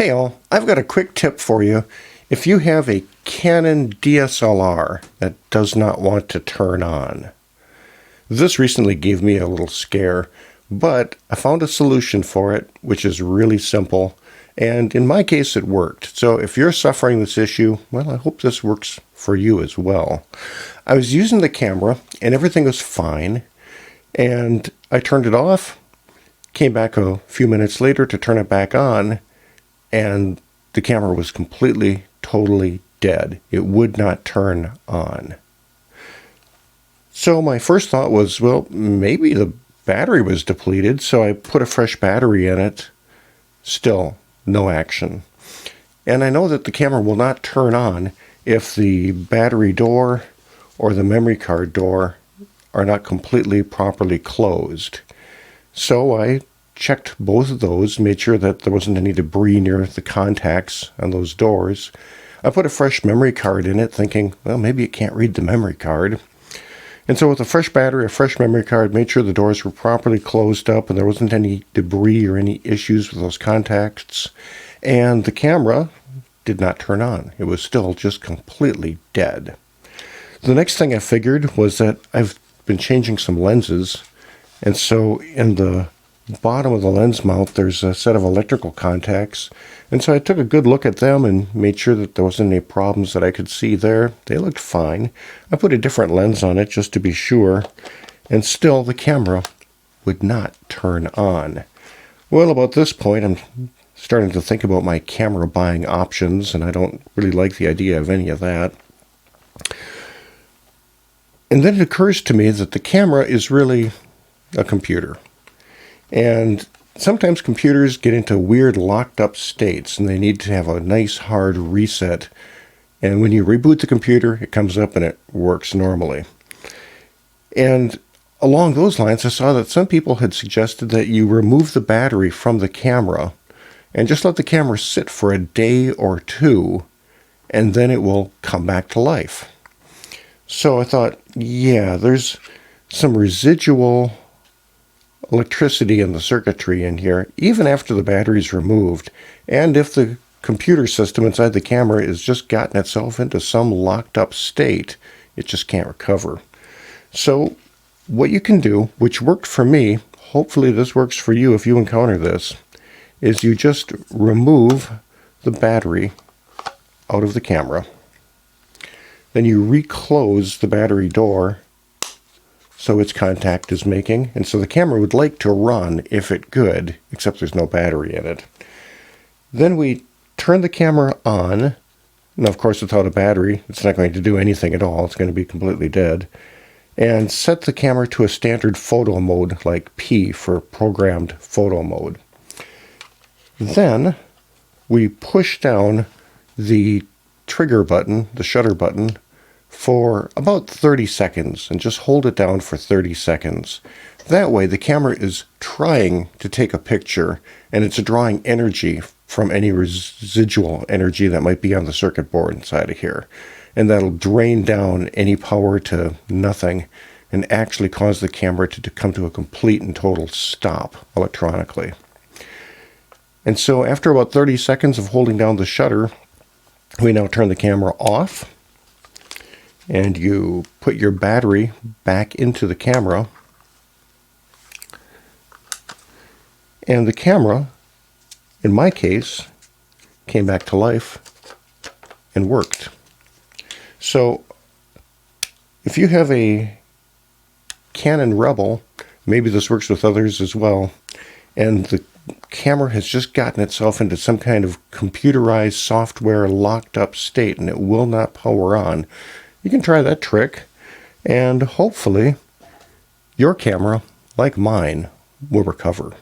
Hey all, I've got a quick tip for you. If you have a Canon DSLR that does not want to turn on. This recently gave me a little scare, but I found a solution for it, which is really simple, and in my case it worked. So if you're suffering this issue, well, I hope this works for you as well. I was using the camera and everything was fine, and I turned it off, came back a few minutes later to turn it back on, and the camera was completely, totally dead. It would not turn on. So my first thought was, well, maybe the battery was depleted, so I put a fresh battery in it. Still, no action. And I know that the camera will not turn on if the battery door or the memory card door are not completely properly closed. So I checked both of those, made sure that there wasn't any debris near the contacts on those doors. I put a fresh memory card in it, thinking, well, maybe it can't read the memory card. And so with a fresh battery, a fresh memory card, made sure the doors were properly closed up and there wasn't any debris or any issues with those contacts. And the camera did not turn on. It was still just completely dead. The next thing I figured was that I've been changing some lenses. And so in the bottom of the lens mount, there's a set of electrical contacts. And so I took a good look at them and made sure that there wasn't any problems that I could see there. They looked fine. I put a different lens on it just to be sure. And still the camera would not turn on. Well, about this point, I'm starting to think about my camera buying options, and I don't really like the idea of any of that. And then it occurs to me that the camera is really a computer. And sometimes computers get into weird locked up states and they need to have a nice hard reset. And when you reboot the computer, it comes up and it works normally. And along those lines, I saw that some people had suggested that you remove the battery from the camera and just let the camera sit for a day or two, and then it will come back to life. So I thought, yeah, there's some residual electricity in the circuitry in here, even after the battery's removed. And if the computer system inside the camera has just gotten itself into some locked up state, it just can't recover. So what you can do, which worked for me, hopefully this works for you if you encounter this, is you just remove the battery out of the camera. Then you reclose the battery door so its contact is making, and so the camera would like to run if it could, except there's no battery in it. Then we turn the camera on. Now, of course, without a battery, it's not going to do anything at all. It's going to be completely dead. And set the camera to a standard photo mode, like P for programmed photo mode. Then we push down the trigger button, the shutter button, for about 30 seconds, and just hold it down for 30 seconds. That way the camera is trying to take a picture, and it's drawing energy from any residual energy that might be on the circuit board inside of here. And that'll drain down any power to nothing and actually cause the camera to come to a complete and total stop electronically. And so after about 30 seconds of holding down the shutter, we now turn the camera off. And you put your battery back into the camera. And the camera, in my case, came back to life and worked. So if you have a Canon Rebel, maybe this works with others as well, and the camera has just gotten itself into some kind of computerized software locked up state and it will not power on, you can try that trick, and hopefully your camera, like mine, will recover.